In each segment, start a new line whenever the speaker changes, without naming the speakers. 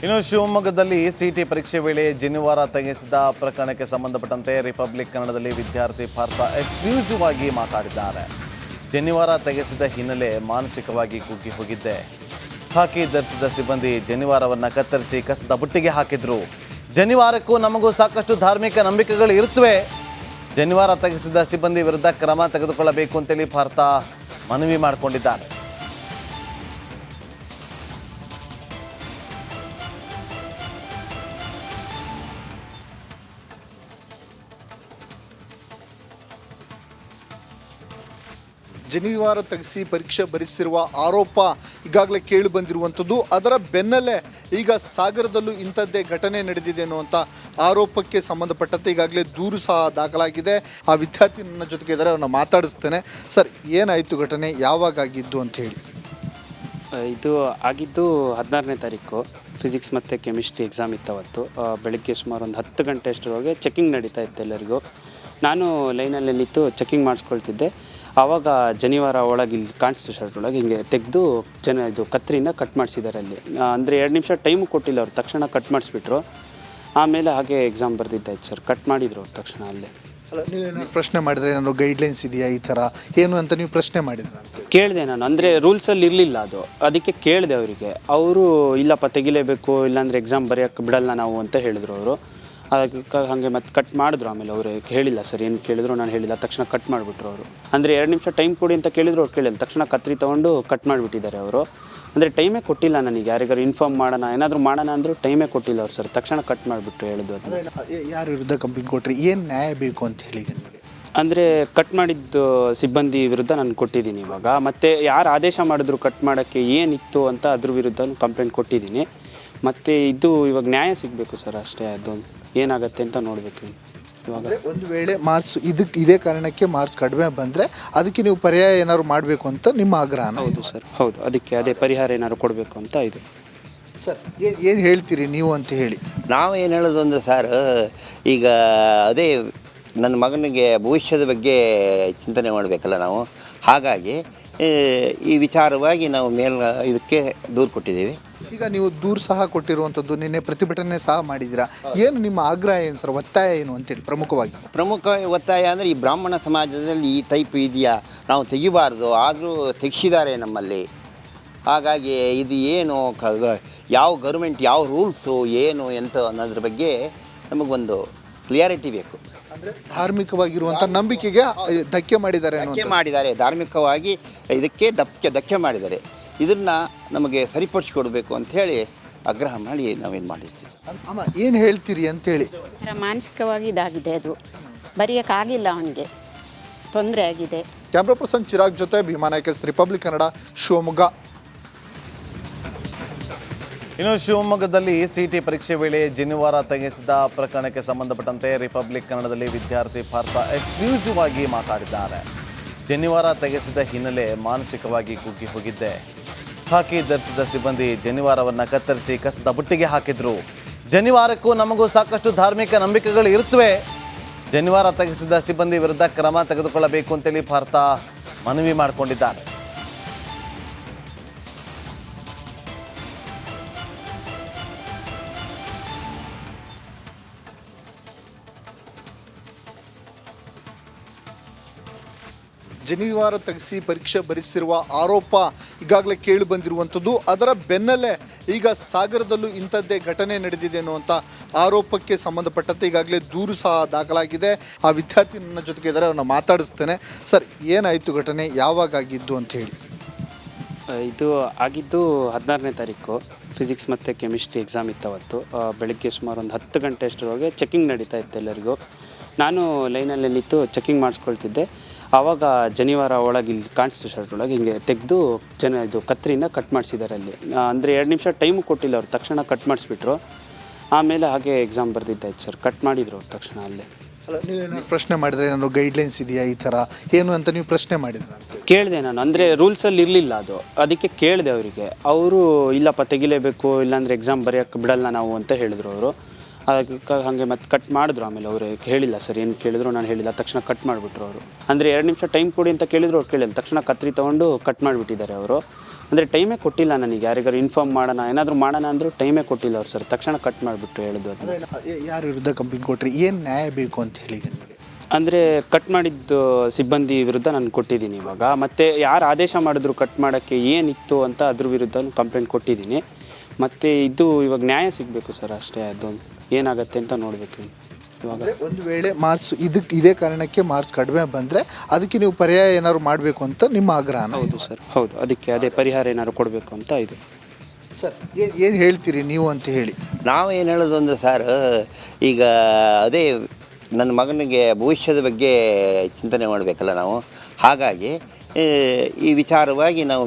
ಇನ್ನು ಶಿವಮೊಗ್ಗದಲ್ಲಿ ಸಿಟಿ ಪರೀಕ್ಷೆ ವೇಳೆ ಜನಿವಾರ ತೆಗೆಸಿದ ಪ್ರಕರಣಕ್ಕೆ ಸಂಬಂಧಪಟ್ಟಂತೆ ರಿಪಬ್ಲಿಕ್ ಕನ್ನಡದಲ್ಲಿ ವಿದ್ಯಾರ್ಥಿ ಪಾರ್ಥ ಎಕ್ಸ್ಕ್ಲೂಸಿವ್ ಆಗಿ ಮಾತಾಡಿದ್ದಾರೆ. ಜನಿವಾರ ತೆಗೆಸಿದ ಹಿನ್ನೆಲೆ ಮಾನಸಿಕವಾಗಿ ಕುಗ್ಗಿ ಹೋಗಿದ್ದೆ. ಖಾಕಿ ಧರಿಸಿದ ಸಿಬ್ಬಂದಿ ಜನಿವಾರವನ್ನು ಕತ್ತರಿಸಿ ಕಸದ ಬುಟ್ಟಿಗೆ ಹಾಕಿದ್ರು. ಜನಿವಾರಕ್ಕೂ ನಮಗೂ ಸಾಕಷ್ಟು ಧಾರ್ಮಿಕ ನಂಬಿಕೆಗಳು ಇರುತ್ತವೆ. ಜನಿವಾರ ತೆಗೆಸಿದ ಸಿಬ್ಬಂದಿ ವಿರುದ್ಧ ಕ್ರಮ ತೆಗೆದುಕೊಳ್ಳಬೇಕು ಅಂತೇಳಿ ಪಾರ್ಥ ಮನವಿ ಮಾಡಿಕೊಂಡಿದ್ದಾರೆ.
ಜನಿವಾರ ತೆಗೆಸಿ ಪರೀಕ್ಷೆ ಬರೆಸಿರುವ ಆರೋಪ ಈಗಾಗಲೇ ಕೇಳಿ ಬಂದಿರುವಂಥದ್ದು. ಅದರ ಬೆನ್ನಲ್ಲೇ ಈಗ ಸಾಗರದಲ್ಲೂ ಇಂಥದ್ದೇ ಘಟನೆ ನಡೆದಿದೆ ಅನ್ನುವಂಥ ಆರೋಪಕ್ಕೆ ಸಂಬಂಧಪಟ್ಟಂತೆ ಈಗಾಗಲೇ ದೂರು ಸಹ ದಾಖಲಾಗಿದೆ. ಆ ವಿದ್ಯಾರ್ಥಿ ನನ್ನ ಜೊತೆಗೆ ಇದ್ದಾರೆ, ಅವ್ರನ್ನ ಮಾತಾಡಿಸ್ತೇನೆ. ಸರ್, ಏನಾಯಿತು ಘಟನೆ, ಯಾವಾಗ ಆಗಿದ್ದು ಅಂತ ಹೇಳಿ?
ಇದು ಆಗಿದ್ದು 16ನೇ ತಾರೀಕು ಫಿಸಿಕ್ಸ್ ಮತ್ತು ಕೆಮಿಸ್ಟ್ರಿ ಎಕ್ಸಾಮ್ ಇತ್ತು. ಅವತ್ತು ಬೆಳಗ್ಗೆ ಸುಮಾರು ಒಂದು 10 ಗಂಟೆ ಅಷ್ಟರೊಳಗೆ ಚೆಕಿಂಗ್ ನಡೀತಾ ಇತ್ತು ಎಲ್ಲರಿಗೂ. ನಾನು ಲೈನಲ್ಲಿ ನಿಂತು ಚೆಕಿಂಗ್ ಮಾಡಿಸ್ಕೊಳ್ತಿದ್ದೆ. ಆವಾಗ ಜನಿವಾರ ಒಳಗೆ ಇಲ್ಲಿ ಕಾಣಿಸ್ತು, ಶರ್ಟ್ ಒಳಗೆ ಹಿಂಗೆ ತೆಗೆದು ಇದು ಕತ್ತರಿಯಿಂದ ಕಟ್ ಮಾಡಿಸಿದ್ದಾರೆ ಅಲ್ಲಿ. ಅಂದರೆ 2 ನಿಮಿಷ ಟೈಮು ಕೊಟ್ಟಿಲ್ಲ ಅವ್ರು, ತಕ್ಷಣ ಕಟ್ ಮಾಡಿಸ್ಬಿಟ್ರು. ಆಮೇಲೆ ಹಾಗೆ ಎಕ್ಸಾಮ್ ಬರೆದಿದ್ದಾಯ್ತು ಸರ್, ಕಟ್ ಮಾಡಿದ್ರು ಅವ್ರು ತಕ್ಷಣ ಅಲ್ಲೇ.
ಅಲ್ಲ, ನೀವೇನು ಪ್ರಶ್ನೆ ಮಾಡಿದ್ರೆ ನಾನು ಗೈಡ್ಲೈನ್ಸ್ ಇದೆಯಾ ಈ ಥರ ಏನು ಅಂತ ನೀವು ಪ್ರಶ್ನೆ ಮಾಡಿದ್ರೆ ಅಂತ
ಕೇಳಿದೆ ನಾನು. ಅಂದರೆ ರೂಲ್ಸಲ್ಲಿ ಇರಲಿಲ್ಲ ಅದು, ಅದಕ್ಕೆ ಕೇಳಿದೆ ಅವರಿಗೆ. ಅವರು ಇಲ್ಲಪ್ಪ ತೆಗಿಲೇಬೇಕು, ಇಲ್ಲಾಂದರೆ ಎಕ್ಸಾಮ್ ಬರೆಯೋಕ್ಕೆ ಬಿಡಲ್ಲ ನಾವು ಅಂತ ಹೇಳಿದ್ರು ಅವರು. ಅದಕ್ಕೆ ಹಾಗೆ ಮತ್ತೆ ಕಟ್ ಮಾಡಿದ್ರು. ಆಮೇಲೆ ಅವರು ಹೇಳಿಲ್ಲ ಸರ್, ಏನು ಕೇಳಿದ್ರು ನಾನು ಹೇಳಿಲ್ಲ, ತಕ್ಷಣ ಕಟ್ ಮಾಡಿಬಿಟ್ರು ಅವರು. ಅಂದರೆ 2 ನಿಮಿಷ ಟೈಮ್ ಕೊಡಿ ಅಂತ ಕೇಳಿದ್ರು, ಅವ್ರು ಕೇಳಿಲ್ಲ, ತಕ್ಷಣ ಕತ್ರಿ ತೊಗೊಂಡು ಕಟ್ ಮಾಡಿಬಿಟ್ಟಿದ್ದಾರೆ ಅವರು. ಅಂದರೆ ಟೈಮೇ ಕೊಟ್ಟಿಲ್ಲ ನನಗೆ, ಯಾರಿಗಾರು ಇನ್ಫಾರ್ಮ್ ಮಾಡೋಣ ಏನಾದರೂ ಮಾಡೋಣ ಅಂದರೂ ಟೈಮೇ ಕೊಟ್ಟಿಲ್ಲ ಅವ್ರು ಸರ್, ತಕ್ಷಣ ಕಟ್ ಮಾಡಿಬಿಟ್ರು ಹೇಳಿದ್ದು. ಅದು
ಯಾರ ವಿರುದ್ಧ ಕಂಪ್ಲೇಂಟ್ ಕೊಟ್ಟರೆ ಏನು ನ್ಯಾಯ ಬೇಕು ಅಂತ ಹೇಳಿ?
ಅಂದರೆ ಕಟ್ ಮಾಡಿದ್ದು ಸಿಬ್ಬಂದಿ ವಿರುದ್ಧ ನಾನು ಕೊಟ್ಟಿದ್ದೀನಿ ಇವಾಗ. ಮತ್ತು ಯಾರು ಆದೇಶ ಮಾಡಿದ್ರು ಕಟ್ ಮಾಡೋಕ್ಕೆ ಏನಿತ್ತು ಅಂತ ಅದ್ರ ವಿರುದ್ಧ ಕಂಪ್ಲೇಂಟ್ ಕೊಟ್ಟಿದ್ದೀನಿ. ಮತ್ತು ಇದು ಇವಾಗ ನ್ಯಾಯ ಸಿಗಬೇಕು ಸರ್, ಅಷ್ಟೇ. ಅದು ಏನಾಗುತ್ತೆ ಅಂತ ನೋಡಬೇಕು ಇವಾಗ.
ಒಂದು ವೇಳೆ ಮಾರ್ಕ್ಸ್ ಇದೇ ಕಾರಣಕ್ಕೆ ಮಾರ್ಕ್ಸ್ ಕಡಿಮೆ ಬಂದರೆ ಅದಕ್ಕೆ ನೀವು ಪರ್ಯಾಯ ಏನಾದ್ರು ಮಾಡಬೇಕು ಅಂತ ನಿಮ್ಮ ಆಗ್ರಹ?
ಹೌದು ಸರ್, ಹೌದು. ಅದಕ್ಕೆ ಅದೇ ಪರಿಹಾರ ಏನಾದ್ರು ಕೊಡಬೇಕು ಅಂತ ಇದು.
ಸರ್, ಏನು ಹೇಳ್ತೀರಿ ನೀವು ಅಂತ ಹೇಳಿ?
ನಾವು ಏನು ಹೇಳೋದು ಅಂದರೆ ಸರ್, ಈಗ ಅದೇ ನನ್ನ ಮಗನಿಗೆ ಭವಿಷ್ಯದ ಬಗ್ಗೆ ಚಿಂತನೆ ಮಾಡಬೇಕಲ್ಲ ನಾವು. ಹಾಗಾಗಿ ಈ ವಿಚಾರವಾಗಿ ನಾವು ಇದಕ್ಕೆ ದೂರು ಕೊಟ್ಟಿದ್ದೀವಿ.
ಈಗ ನೀವು ದೂರು ಸಹ ಕೊಟ್ಟಿರುವಂಥದ್ದು, ನಿನ್ನೆ ಪ್ರತಿಭಟನೆ ಸಹ ಮಾಡಿದ್ದೀರಾ. ಏನು ನಿಮ್ಮ ಆಗ್ರಹ ಏನು ಸರ್, ಒತ್ತಾಯ ಏನು ಅಂತೇಳಿ?
ಪ್ರಮುಖ ಒತ್ತಾಯ ಅಂದರೆ ಈ ಬ್ರಾಹ್ಮಣ ಸಮಾಜದಲ್ಲಿ ಈ ಟೈಪ್ ಇದೆಯಾ, ನಾವು ತೆಗಿಬಾರ್ದು, ಆದರೂ ತೆಗೆಸಿದ್ದಾರೆ ನಮ್ಮಲ್ಲಿ. ಹಾಗಾಗಿ ಇದು ಏನು ಯಾವ ಗೌರ್ಮೆಂಟ್ ಯಾವ ರೂಲ್ಸು ಏನು ಎಂತ ಅನ್ನೋದ್ರ ಬಗ್ಗೆ ನಮಗೊಂದು ಕ್ಲಿಯಾರಿಟಿ ಬೇಕು.
ಅಂದರೆ ಧಾರ್ಮಿಕವಾಗಿರುವಂಥ ನಂಬಿಕೆಗೆ ಧಕ್ಕೆ ಮಾಡಿದ್ದಾರೆ,
ಧಾರ್ಮಿಕವಾಗಿ ಇದಕ್ಕೆ ಧಕ್ಕೆ ಮಾಡಿದ್ದಾರೆ. ಇದನ್ನು ನಮಗೆ ಸರಿಪಡಿಸಿಕೊಡ್ಬೇಕು ಅಂಥೇಳಿ ಆಗ್ರಹ ಮಾಡಿ ನಾವೇನು ಮಾಡಿದ್ವಿ.
ಅಮ್ಮ, ಏನು ಹೇಳ್ತೀರಿ ಅಂತೇಳಿ?
ಮಾನಸಿಕವಾಗಿ ಇದಾಗಿದೆ, ಅದು ಬರೆಯೋಕ್ಕಾಗಿಲ್ಲ, ಅವನಿಗೆ ತೊಂದರೆ ಆಗಿದೆ.
ಕ್ಯಾಮ್ರಾ ಪರ್ಸನ್ ಚಿರಾಗ್ ಜೊತೆ ಭೀಮಾ ನಾಯಕ್, ರಿಪಬ್ಲಿಕ್ ಕನ್ನಡ, ಶಿವಮೊಗ್ಗ.
ಇನ್ನು ಶಿವಮೊಗ್ಗದಲ್ಲಿ ಸಿಟಿ ಪರೀಕ್ಷೆ ವೇಳೆ ಜನಿವಾರ ತೆಗೆಸಿದ ಪ್ರಕರಣಕ್ಕೆ ಸಂಬಂಧಪಟ್ಟಂತೆ ರಿಪಬ್ಲಿಕ್ ಕನ್ನಡದಲ್ಲಿ ವಿದ್ಯಾರ್ಥಿ ಪಾರ್ಥ ಎಕ್ಸ್ಕ್ಲೂಸಿವ್ ಆಗಿ ಮಾತಾಡಿದ್ದಾರೆ. ಜನಿವಾರ ತೆಗೆಸಿದ ಹಿನ್ನೆಲೆ ಮಾನಸಿಕವಾಗಿ ಕುಗ್ಗಿ ಹೋಗಿದ್ದೆ. ಖಾಕಿ ಧರಿಸಿದ ಸಿಬ್ಬಂದಿ ಜನಿವಾರವನ್ನು ಕತ್ತರಿಸಿ ಕಸದ ಬುಟ್ಟಿಗೆ ಹಾಕಿದ್ರು. ಜನಿವಾರಕ್ಕೂ ನಮಗೂ ಸಾಕಷ್ಟು ಧಾರ್ಮಿಕ ನಂಬಿಕೆಗಳು ಇರುತ್ತವೆ. ಜನಿವಾರ ತೆಗೆಸಿದ ಸಿಬ್ಬಂದಿ ವಿರುದ್ಧ ಕ್ರಮ ತೆಗೆದುಕೊಳ್ಳಬೇಕು ಅಂತೇಳಿ ಪಾರ್ಥ ಮನವಿ ಮಾಡಿಕೊಂಡಿದ್ದಾರೆ.
ಜನಿವಾರ ತೆಗೆಸಿ ಪರೀಕ್ಷೆ ಬರೆಸಿರುವ ಆರೋಪ ಈಗಾಗಲೇ ಕೇಳಿ ಬಂದಿರುವಂಥದ್ದು. ಅದರ ಬೆನ್ನಲ್ಲೇ ಈಗ ಸಾಗರದಲ್ಲೂ ಇಂಥದ್ದೇ ಘಟನೆ ನಡೆದಿದೆ ಅನ್ನುವಂಥ ಆರೋಪಕ್ಕೆ ಸಂಬಂಧಪಟ್ಟಂತೆ ಈಗಾಗಲೇ ದೂರು ಸಹ ದಾಖಲಾಗಿದೆ. ಆ ವಿದ್ಯಾರ್ಥಿ ನನ್ನ ಜೊತೆಗೆ ಇದ್ದಾರೆ, ಅವ್ರನ್ನ ಮಾತಾಡಿಸ್ತೇನೆ. ಸರ್, ಏನಾಯಿತು ಘಟನೆ, ಯಾವಾಗ ಆಗಿದ್ದು ಅಂತ ಹೇಳಿ?
ಇದು ಆಗಿದ್ದು 16ನೇ ತಾರೀಕು ಫಿಸಿಕ್ಸ್ ಮತ್ತು ಕೆಮಿಸ್ಟ್ರಿ ಎಕ್ಸಾಮ್ ಇತ್ತು. ಅವತ್ತು ಬೆಳಗ್ಗೆ ಸುಮಾರು ಒಂದು 10 ಗಂಟೆ ಅಷ್ಟರೊಳಗೆ ಚೆಕಿಂಗ್ ನಡೀತಾ ಇತ್ತು ಎಲ್ಲರಿಗೂ. ನಾನು ಲೈನಲ್ಲಿ ನಿಂತು ಚೆಕಿಂಗ್ ಮಾಡಿಸ್ಕೊಳ್ತಿದ್ದೆ. ಆವಾಗ ಜನಿವಾರ ಒಳಗೆ ಇಲ್ಲಿ ಕಾಣಿಸ್ತು, ಶರ್ಟ್ ಒಳಗೆ ಹಿಂಗೆ ತೆಗೆದು ಇದು ಕತ್ತರಿಯಿಂದ ಕಟ್ ಮಾಡಿಸಿದ್ದಾರೆ ಅಲ್ಲಿ. ಅಂದರೆ 2 ನಿಮಿಷ ಟೈಮು ಕೊಟ್ಟಿಲ್ಲ ಅವ್ರು, ತಕ್ಷಣ ಕಟ್ ಮಾಡಿಸ್ಬಿಟ್ರು. ಆಮೇಲೆ ಹಾಗೆ ಎಕ್ಸಾಮ್ ಬರೆದಿದ್ದಾಯ್ತು ಸರ್, ಕಟ್ ಮಾಡಿದ್ರು ಅವ್ರು ತಕ್ಷಣ ಅಲ್ಲೇ.
ಅಲ್ಲ, ನೀವೇನು ಪ್ರಶ್ನೆ ಮಾಡಿದ್ರೆ ನಾನು ಗೈಡ್ಲೈನ್ಸ್ ಇದೆಯಾ ಈ ಥರ ಏನು ಅಂತ ನೀವು ಪ್ರಶ್ನೆ ಮಾಡಿದ್ರೆ ಅಂತ
ಕೇಳಿದೆ ನಾನು. ಅಂದರೆ ರೂಲ್ಸಲ್ಲಿ ಇರಲಿಲ್ಲ ಅದು, ಅದಕ್ಕೆ ಕೇಳಿದೆ ಅವರಿಗೆ. ಅವರು ಇಲ್ಲಪ್ಪ ತೆಗಿಲೇಬೇಕು, ಇಲ್ಲಾಂದರೆ ಎಕ್ಸಾಮ್ ಬರೆಯೋಕ್ಕೆ ಬಿಡಲ್ಲ ನಾವು ಅಂತ ಹೇಳಿದ್ರು ಅವರು. ಅದಕ್ಕೆ ಹಾಗೆ ಮತ್ತೆ ಕಟ್ ಮಾಡಿದ್ರು. ಆಮೇಲೆ ಅವರು ಹೇಳಿಲ್ಲ ಸರ್, ಏನು ಕೇಳಿದ್ರು ನಾನು ಹೇಳಿಲ್ಲ, ತಕ್ಷಣ ಕಟ್ ಮಾಡಿಬಿಟ್ರು ಅವರು. ಅಂದರೆ 2 ನಿಮಿಷ ಟೈಮ್ ಕೊಡಿ ಅಂತ ಕೇಳಿದ್ರು, ಅವ್ರು ಕೇಳಿಲ್ಲ, ತಕ್ಷಣ ಕತ್ರಿ ತೊಗೊಂಡು ಕಟ್ ಮಾಡಿಬಿಟ್ಟಿದ್ದಾರೆ ಅವರು. ಅಂದರೆ ಟೈಮೇ ಕೊಟ್ಟಿಲ್ಲ ನನಗೆ, ಯಾರಿಗಾರು ಇನ್ಫಾರ್ಮ್ ಮಾಡೋಣ ಏನಾದರೂ ಮಾಡೋಣ ಅಂದರೂ ಟೈಮೇ ಕೊಟ್ಟಿಲ್ಲ ಅವ್ರು ಸರ್. ತಕ್ಷಣ ಕಟ್ ಮಾಡಿಬಿಟ್ಟು ಹೇಳಿದ್ದು ಅದನ್ನು.
ಯಾರ ವಿರುದ್ಧ ಕಂಪ್ಲೇಂಟ್ ಕೊಟ್ರಿ, ಏನು ನ್ಯಾಯ ಬೇಕು ಅಂತ ಹೇಳಿ ನಿಮಗೆ?
ಅಂದರೆ ಕಟ್ ಮಾಡಿದ್ದು ಸಿಬ್ಬಂದಿ ವಿರುದ್ಧ ನಾನು ಕೊಟ್ಟಿದ್ದೀನಿ ಇವಾಗ. ಮತ್ತು ಯಾರು ಆದೇಶ ಮಾಡಿದ್ರು ಕಟ್ ಮಾಡೋಕ್ಕೆ ಏನಿತ್ತು ಅಂತ ಅದ್ರ ವಿರುದ್ಧ ಕಂಪ್ಲೇಂಟ್ ಕೊಟ್ಟಿದ್ದೀನಿ. ಮತ್ತು ಇದು ಇವಾಗ ನ್ಯಾಯ ಸಿಗಬೇಕು ಸರ್, ಅಷ್ಟೇ. ಅದು ಏನಾಗುತ್ತೆ ಅಂತ ನೋಡಬೇಕು ಇವಾಗ.
ಒಂದು ವೇಳೆ ಮಾರ್ಕ್ಸ್ ಇದೇ ಕಾರಣಕ್ಕೆ ಮಾರ್ಕ್ಸ್ ಕಡಿಮೆ ಬಂದರೆ ಅದಕ್ಕೆ ನೀವು ಪರ್ಯಾಯ ಏನಾದ್ರು ಮಾಡಬೇಕು ಅಂತ ನಿಮ್ಮ ಆಗ್ರಹ?
ಹೌದು ಸರ್, ಹೌದು. ಅದಕ್ಕೆ ಅದೇ ಪರಿಹಾರ ಏನಾದ್ರು ಕೊಡಬೇಕು ಅಂತ ಇದು.
ಸರ್ ಏನು ಹೇಳ್ತೀರಿ ನೀವು ಅಂತ ಹೇಳಿ?
ನಾವೇನು ಹೇಳೋದು ಅಂದರೆ ಸರ್, ಈಗ ಅದೇ ನನ್ನ ಮಗನಿಗೆ ಭವಿಷ್ಯದ ಬಗ್ಗೆ ಚಿಂತನೆ ಮಾಡಬೇಕಲ್ಲ ನಾವು. ಹಾಗಾಗಿ ಈ ವಿಚಾರವಾಗಿ ನಾವು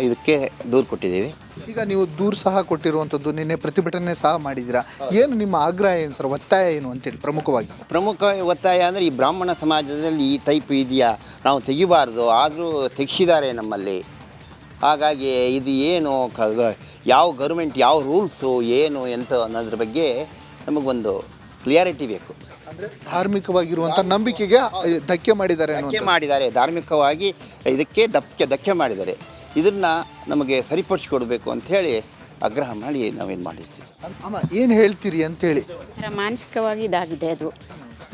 ಇದಕ್ಕೆ ದೂರು ಕೊಟ್ಟಿದ್ದೀವಿ.
ಈಗ ನೀವು ದೂರು ಸಹ ಕೊಟ್ಟಿರುವಂಥದ್ದು, ನಿನ್ನೆ ಪ್ರತಿಭಟನೆ ಸಹ ಮಾಡಿದ್ದೀರಾ. ಏನು ನಿಮ್ಮ ಆಗ್ರಹ ಏನು ಸರ್, ಒತ್ತಾಯ ಏನು ಅಂತೇಳಿ ಪ್ರಮುಖವಾಗಿ?
ಪ್ರಮುಖ ಒತ್ತಾಯ ಅಂದರೆ ಈ ಬ್ರಾಹ್ಮಣ ಸಮಾಜದಲ್ಲಿ ಈ ಟೈಪ್ ಇದೆಯಾ, ನಾವು ತೆಗಿಬಾರ್ದು, ಆದರೂ ತೆಗೆಸಿದ್ದಾರೆ ನಮ್ಮಲ್ಲಿ. ಹಾಗಾಗಿ ಇದು ಏನು ಯಾವ ಗೌರ್ಮೆಂಟ್ ಯಾವ ರೂಲ್ಸು ಏನು ಎಂತ ಅನ್ನೋದ್ರ ಬಗ್ಗೆ ನಮಗೊಂದು ಕ್ಲಿಯಾರಿಟಿ ಬೇಕು.
ಅಂದರೆ ಧಾರ್ಮಿಕವಾಗಿರುವಂಥ ನಂಬಿಕೆಗೆ ಧಕ್ಕೆ ಮಾಡಿದ್ದಾರೆ
ಮಾಡಿದ್ದಾರೆ, ಧಾರ್ಮಿಕವಾಗಿ ಇದಕ್ಕೆ ಧಕ್ಕೆ ಮಾಡಿದ್ದಾರೆ. ಇದನ್ನು ನಮಗೆ ಸರಿಪಡಿಸಿಕೊಡ್ಬೇಕು ಅಂಥೇಳಿ ಆಗ್ರಹ ಮಾಡಿ ನಾವೇನು ಮಾಡಿದ್ವಿ.
ಅಮ್ಮ ಏನು ಹೇಳ್ತೀರಿ ಅಂತೇಳಿ?
ಮಾನಸಿಕವಾಗಿ ಇದಾಗಿದೆ, ಅದು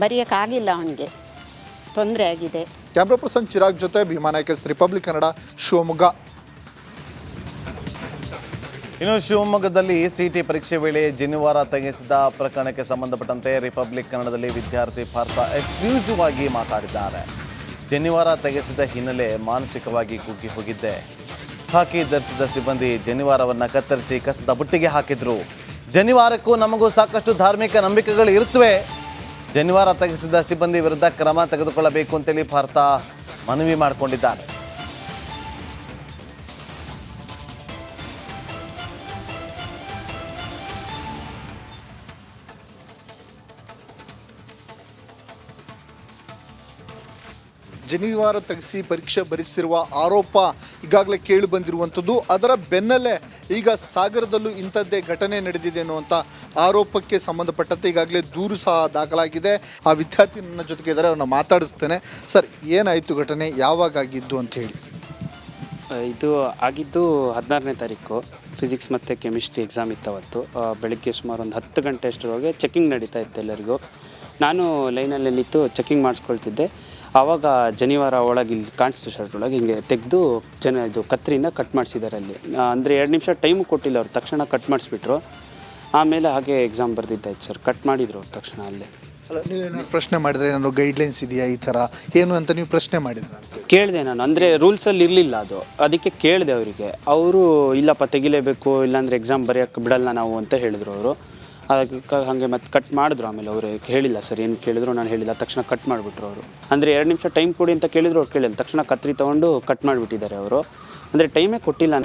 ಬರೆಯೋಕ್ಕಾಗಿಲ್ಲ, ಅವನಿಗೆ ತೊಂದರೆ ಆಗಿದೆ.
ಕ್ಯಾಮ್ರಾ ಪರ್ಸನ್ ಚಿರಾಗ್ ಜೊತೆ ಭೀಮಾ ನಾಯ್ಕ, ರಿಪಬ್ಲಿಕ್ ಕನ್ನಡ, ಶಿವಮೊಗ್ಗ.
ಇನ್ನು ಶಿವಮೊಗ್ಗದಲ್ಲಿ ಸಿಟಿ ಪರೀಕ್ಷೆ ವೇಳೆ ಜನಿವಾರ ತೆಗೆಸಿದ ಪ್ರಕರಣಕ್ಕೆ ಸಂಬಂಧಪಟ್ಟಂತೆ ರಿಪಬ್ಲಿಕ್ ಕನ್ನಡದಲ್ಲಿ ವಿದ್ಯಾರ್ಥಿ ಪಾರ್ಥ ಎಕ್ಸ್ಕ್ಲೂಸಿವ್ ಆಗಿ ಮಾತಾಡಿದ್ದಾರೆ. ಜನಿವಾರ ತೆಗೆಸಿದ ಹಿನ್ನೆಲೆ ಮಾನಸಿಕವಾಗಿ ಕುಗ್ಗಿ ಹೋಗಿದ್ದೆ. ಖಾಕಿ ಧರಿಸಿದ ಸಿಬ್ಬಂದಿ ಜನಿವಾರವನ್ನು ಕತ್ತರಿಸಿ ಕಸದ ಬುಟ್ಟಿಗೆ ಹಾಕಿದ್ರು. ಜನಿವಾರಕ್ಕೂ ನಮಗೂ ಸಾಕಷ್ಟು ಧಾರ್ಮಿಕ ನಂಬಿಕೆಗಳು ಇರುತ್ತವೆ. ಜನಿವಾರ ತೆಗೆಸಿದ ಸಿಬ್ಬಂದಿ ವಿರುದ್ಧ ಕ್ರಮ ತೆಗೆದುಕೊಳ್ಳಬೇಕು ಅಂತೇಳಿ ಪಾರ್ಥ ಮನವಿ ಮಾಡಿಕೊಂಡಿದ್ದಾರೆ.
ಜನಿವಾರ ತೆಗೆಸಿ ಪರೀಕ್ಷೆ ಬರೆಸಿರುವ ಆರೋಪ ಈಗಾಗಲೇ ಕೇಳಿ ಬಂದಿರುವಂಥದ್ದು. ಅದರ ಬೆನ್ನಲ್ಲೇ ಈಗ ಸಾಗರದಲ್ಲೂ ಇಂಥದ್ದೇ ಘಟನೆ ನಡೆದಿದೆ ಅನ್ನುವಂಥ ಆರೋಪಕ್ಕೆ ಸಂಬಂಧಪಟ್ಟಂತೆ ಈಗಾಗಲೇ ದೂರು ಸಹ ದಾಖಲಾಗಿದೆ. ಆ ವಿದ್ಯಾರ್ಥಿ ನನ್ನ ಜೊತೆಗೆ ಇದ್ದಾರೆ, ಅವ್ರನ್ನ ಮಾತಾಡಿಸ್ತೇನೆ. ಸರ್, ಏನಾಯಿತು ಘಟನೆ, ಯಾವಾಗ ಆಗಿದ್ದು ಅಂತ ಹೇಳಿ?
ಇದು ಆಗಿದ್ದು 14ನೇ ತಾರೀಕು. ಫಿಸಿಕ್ಸ್ ಮತ್ತು ಕೆಮಿಸ್ಟ್ರಿ ಎಕ್ಸಾಮ್ ಇತ್ತು ಅವತ್ತು. ಬೆಳಗ್ಗೆ ಸುಮಾರು ಒಂದು 10 ಗಂಟೆ ಅಷ್ಟರೊಳಗೆ ಚೆಕಿಂಗ್ ನಡೀತಾ ಇತ್ತು ಎಲ್ಲರಿಗೂ. ನಾನು ಲೈನಲ್ಲಿ ನಿಂತು ಚೆಕಿಂಗ್ ಮಾಡಿಸ್ಕೊಳ್ತಿದ್ದೆ. ಆವಾಗ ಜನಿವಾರ ಒಳಗೆ ಇಲ್ಲಿ ಕಾಣಿಸ್ತು, ಶರ್ಟ್ ಒಳಗೆ ಹಿಂಗೆ ತೆಗೆದು ಇದು ಕತ್ತರಿಯಿಂದ ಕಟ್ ಮಾಡಿಸಿದ್ದಾರೆ ಅಲ್ಲಿ. ಅಂದರೆ 2 ನಿಮಿಷ ಟೈಮು ಕೊಟ್ಟಿಲ್ಲ ಅವ್ರು, ತಕ್ಷಣ ಕಟ್ ಮಾಡಿಸ್ಬಿಟ್ರು. ಆಮೇಲೆ ಹಾಗೆ ಎಕ್ಸಾಮ್ ಬರೆದಿದ್ದಾಯ್ತು ಸರ್, ಕಟ್ ಮಾಡಿದ್ರು ಅವ್ರು ತಕ್ಷಣ ಅಲ್ಲೇ.
ಅಲ್ಲ, ನೀವೇನಾದ್ರು ಪ್ರಶ್ನೆ ಮಾಡಿದ್ರೆ ಏನಾದ್ರು ಗೈಡ್ಲೈನ್ಸ್ ಇದೆಯಾ ಈ ಥರ ಏನು ಅಂತ ನೀವು ಪ್ರಶ್ನೆ ಮಾಡಿದ್ರೆ ಅಂತ
ಕೇಳಿದೆ ನಾನು. ಅಂದರೆ ರೂಲ್ಸಲ್ಲಿ ಇರಲಿಲ್ಲ ಅದು, ಅದಕ್ಕೆ ಕೇಳಿದೆ ಅವರಿಗೆ. ಅವರು ಇಲ್ಲಪ್ಪ ತೆಗಿಲೇಬೇಕು, ಇಲ್ಲಾಂದರೆ ಎಕ್ಸಾಮ್ ಬರೆಯೋಕ್ಕೆ ಬಿಡಲ್ಲ ನಾವು ಅಂತ ಹೇಳಿದ್ರು ಅವರು. ಅದಕ್ಕೆ ಹಾಗೆ ಮತ್ತೆ ಕಟ್ ಮಾಡಿದ್ರು. ಆಮೇಲೆ ಅವರು ಹೇಳಿಲ್ಲ ಸರ್, ಏನು ಕೇಳಿದ್ರು ನಾನು ಹೇಳಿಲ್ಲ, ತಕ್ಷಣ ಕಟ್ ಮಾಡಿಬಿಟ್ರು ಅವರು. ಅಂದರೆ 2 ನಿಮಿಷ ಟೈಮ್ ಕೊಡಿ ಅಂತ ಕೇಳಿದ್ರು, ಅವ್ರು ಕೇಳಿಲ್ಲ, ತಕ್ಷಣ ಕತ್ರಿ ತೊಗೊಂಡು ಕಟ್ ಮಾಡಿಬಿಟ್ಟಿದ್ದಾರೆ ಅವರು. ಅಂದರೆ ಟೈಮೇ ಕೊಟ್ಟಿಲ್ಲ.